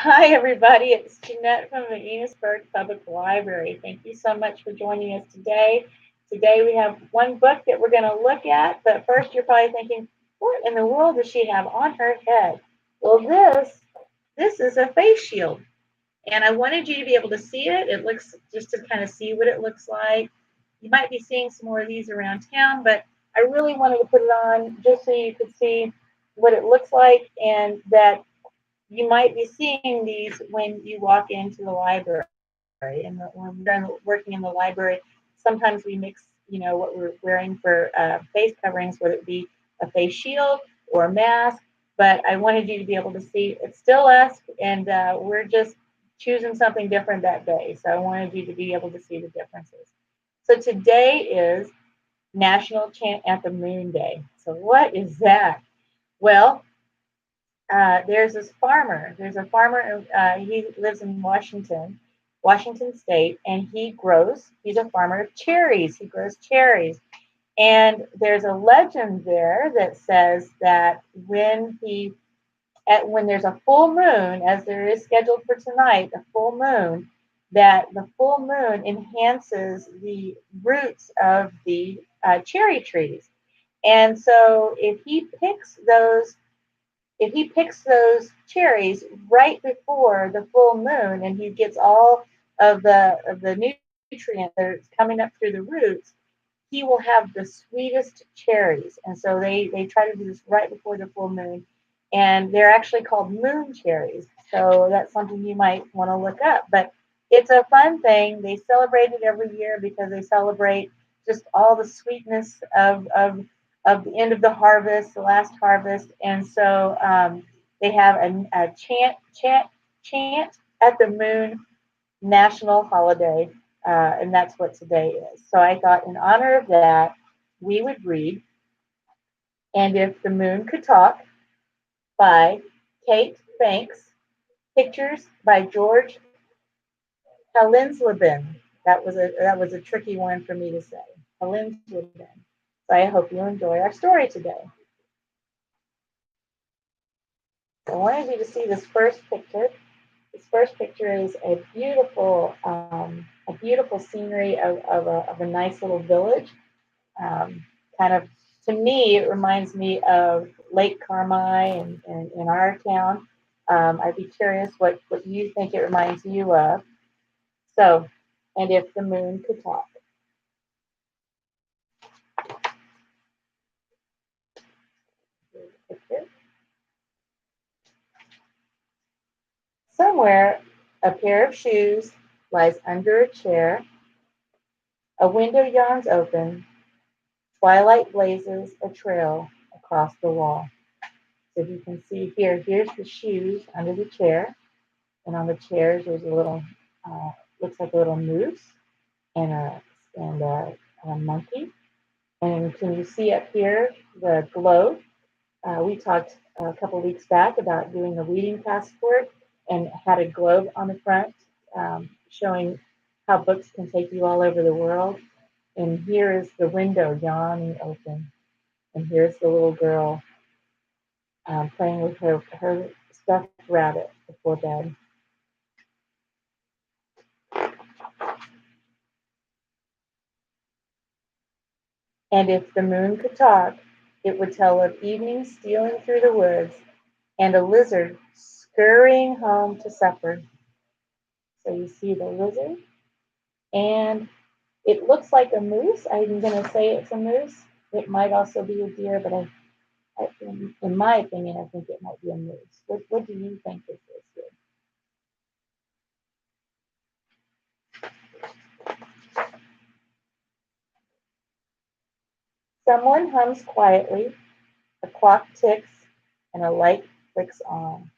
Hi, everybody. It's Jeanette from the Enosburg Public Library. Thank you so much for joining us today. Today we have one book that we're going to look at, but first you're probably thinking, what in the world does she have on her head? Well, this is a face shield, and I wanted you to be able to see it. It looks just to kind of see what it looks like. You might be seeing some more of these around town, but I really wanted to put it on just so you could see what it looks like and that you might be seeing these when you walk into the library. And when we're working in the library, sometimes we mix, what we're wearing for face coverings, whether it be a face shield or a mask. But I wanted you to be able to see it's still us, and we're just choosing something different that day. So I wanted you to be able to see the differences. So today is National Chant at the Moon Day. So what is that? Well, there's this farmer. There's a farmer. He lives in Washington State, and He's a farmer of cherries. He grows cherries, and there's a legend there that says that when there's a full moon, as there is scheduled for tonight, a full moon, that the full moon enhances the roots of the cherry trees, and so if he picks those cherries right before the full moon and he gets all of the nutrient that's coming up through the roots, he will have the sweetest cherries. And so they try to do this right before the full moon, and they're actually called moon cherries. So that's something you might want to look up. But it's a fun thing. They celebrate it every year because they celebrate just all the sweetness of the end of the harvest, the last harvest. And so they have a chant at the moon national holiday, and that's what today is. So I thought, in honor of that, we would read "And If the Moon Could Talk" by Kate Banks, pictures by Georg Hallensleben. That was a tricky one for me to say. Hallensleben. So I hope you enjoy our story today. I wanted you to see this first picture. This first picture is a beautiful scenery of a nice little village. Kind of, to me, it reminds me of Lake Carmi and in our town. I'd be curious what you think it reminds you of. So, and if the moon could talk. Here's the picture. Somewhere, a pair of shoes lies under a chair. A window yawns open. Twilight blazes a trail across the wall. So you can see here's the shoes under the chair, and on the chairs there's looks like a little moose and a monkey. And can you see up here the globe? We talked a couple weeks back about doing a reading passport and had a globe on the front, showing how books can take you all over the world. And here is the window yawning open. And here's the little girl playing with her stuffed rabbit before bed. And if the moon could talk, it would tell of evening stealing through the woods and a lizard scurrying home to supper. So you see the lizard, and it looks like a moose. I'm going to say it's a moose. It might also be a deer, but in my opinion, I think it might be a moose. What do you think this is? Someone hums quietly, a clock ticks, and a light flicks on.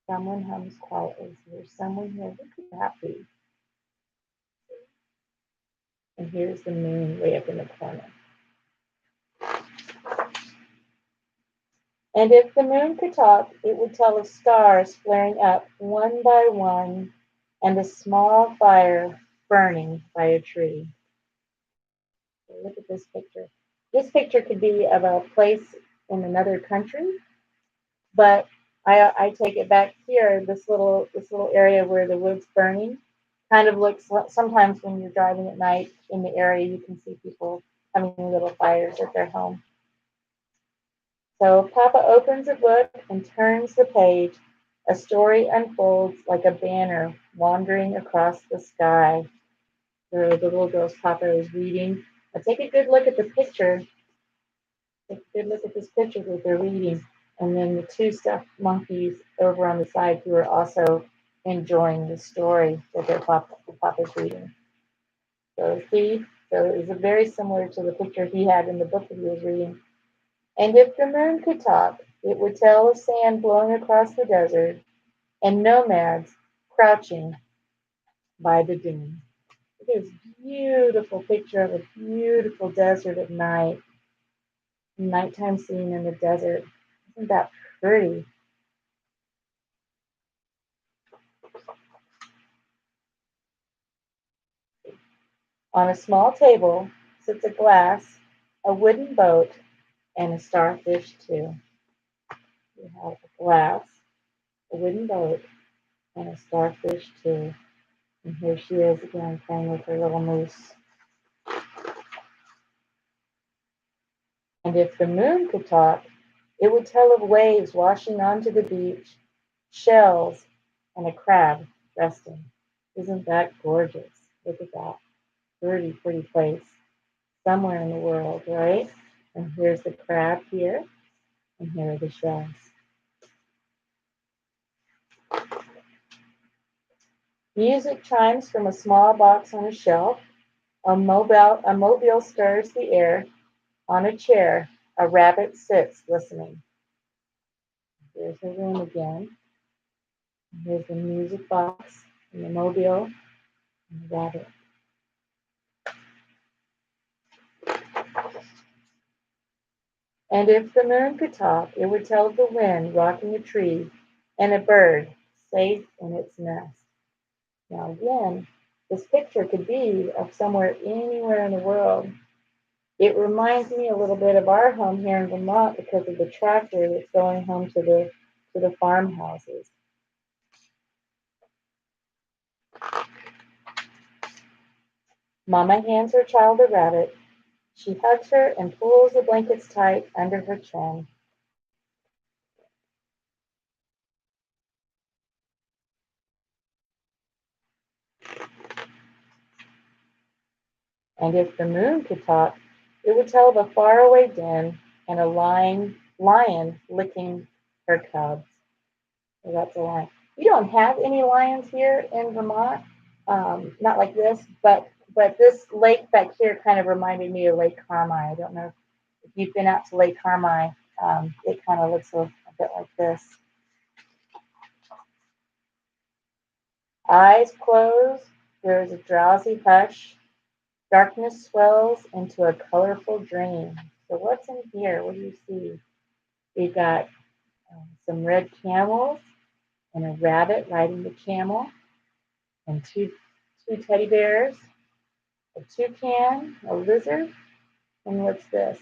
Someone hums quietly. So there's someone here. Who could that be? And here's the moon way up in the corner. And if the moon could talk, it would tell of stars flaring up one by one and a small fire burning by a tree. So look at this picture. This picture could be of a place in another country, but I take it back here. This little area where the wood's burning kind of looks sometimes when you're driving at night in the area, you can see people having little fires at their home. So Papa opens a book and turns the page. A story unfolds like a banner wandering across the sky. The little girl's Papa is reading. Now take a good look at the picture. Take a good look at this picture that they're reading. And then the two stuffed monkeys over on the side who are also enjoying the story that their Papa's reading. So see, so it was very similar to the picture he had in the book that he was reading. And if the moon could talk, it would tell of sand blowing across the desert and nomads crouching by the dune. It is a beautiful picture of a beautiful desert at night, nighttime scene in the desert. Isn't that pretty? On a small table sits a glass, a wooden boat, and a starfish too. You have a glass, a wooden boat, and a starfish too. And here she is again playing with her little moose. And if the moon could talk, it would tell of waves washing onto the beach, shells, and a crab resting. Isn't that gorgeous? Look at that. Pretty, pretty place. Somewhere in the world, right? And here's the crab here, and here are the shells. Music chimes from a small box on a shelf. A mobile stirs the air. On a chair, a rabbit sits listening. Here's her room again. Here's the music box and the mobile and the rabbit. And if the moon could talk, it would tell of the wind rocking a tree and a bird safe in its nest. Now, again, this picture could be of somewhere anywhere in the world. It reminds me a little bit of our home here in Vermont because of the tractor that's going home to the farmhouses. Mama hands her child a rabbit. She hugs her and pulls the blankets tight under her chin. And if the moon could talk, it would tell of a faraway den and a lion licking her cubs. So that's a lion. We don't have any lions here in Vermont, not like this, but this lake back here kind of reminded me of Lake Carmi. I don't know if you've been out to Lake Carmi. It kind of looks a bit like this. Eyes closed, there is a drowsy hush. Darkness swells into a colorful dream. So what's in here? What do you see? We've got some red camels and a rabbit riding the camel and two teddy bears, a toucan, a lizard, and what's this?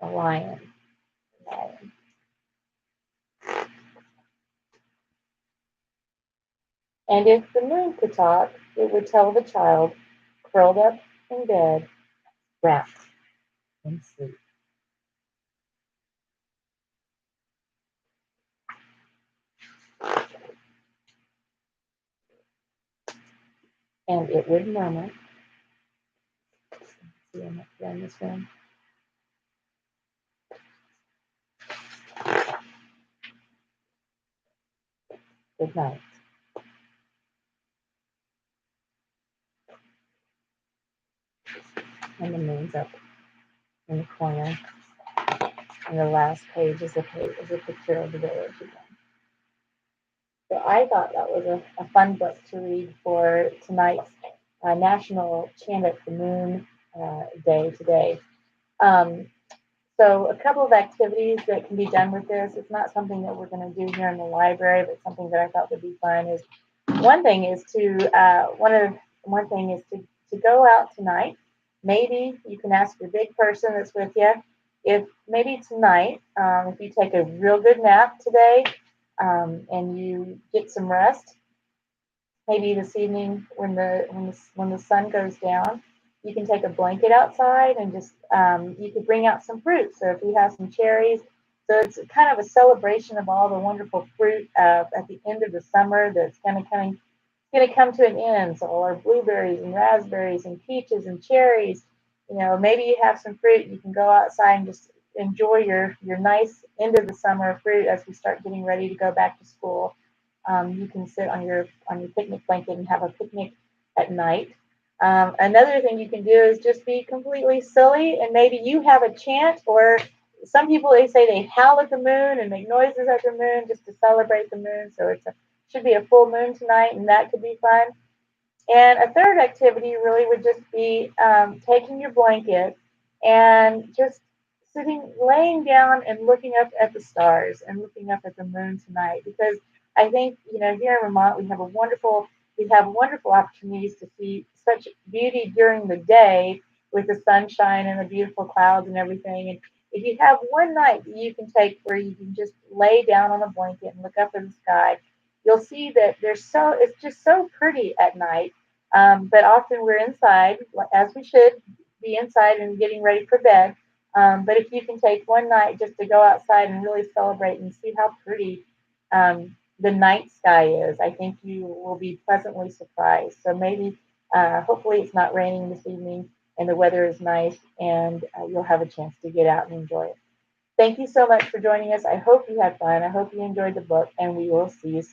A lion. Lion. And if the moon could talk, it would tell the child curled up in bed, wrapped in sleep. And it would murmur. See, I'm up here in this room. Good night. And the moon's up in the corner. And the last page is a picture of the village again. So I thought that was a fun book to read for tonight's National Chant at the Moon Day today. So a couple of activities that can be done with this. It's not something that we're going to do here in the library, but something that I thought would be fun is one thing is to go out tonight. Maybe you can ask your big person that's with you if maybe tonight, if you take a real good nap today, and you get some rest, maybe this evening when the sun goes down, you can take a blanket outside and just you could bring out some fruit. So if you have some cherries, so it's kind of a celebration of all the wonderful fruit at the end of the summer that's going to come to an end. So all our blueberries and raspberries and peaches and cherries, maybe you have some fruit. You can go outside and just enjoy your nice end of the summer fruit as we start getting ready to go back to school. You can sit on your picnic blanket and have a picnic at night. Another thing you can do is just be completely silly, and maybe you have a chant, or some people they say they howl at the moon and make noises at the moon just to celebrate the moon. So should be a full moon tonight, and that could be fun. And a third activity really would just be taking your blanket and just laying down and looking up at the stars and looking up at the moon tonight. Because I think, here in Vermont, we have wonderful opportunities to see such beauty during the day with the sunshine and the beautiful clouds and everything. And if you have one night that you can take where you can just lay down on a blanket and look up in the sky, you'll see that it's just so pretty at night. But often we're inside, as we should be inside and getting ready for bed. But if you can take one night just to go outside and really celebrate and see how pretty the night sky is, I think you will be pleasantly surprised. So maybe, hopefully, it's not raining this evening and the weather is nice, and you'll have a chance to get out and enjoy it. Thank you so much for joining us. I hope you had fun. I hope you enjoyed the book, and we will see you soon.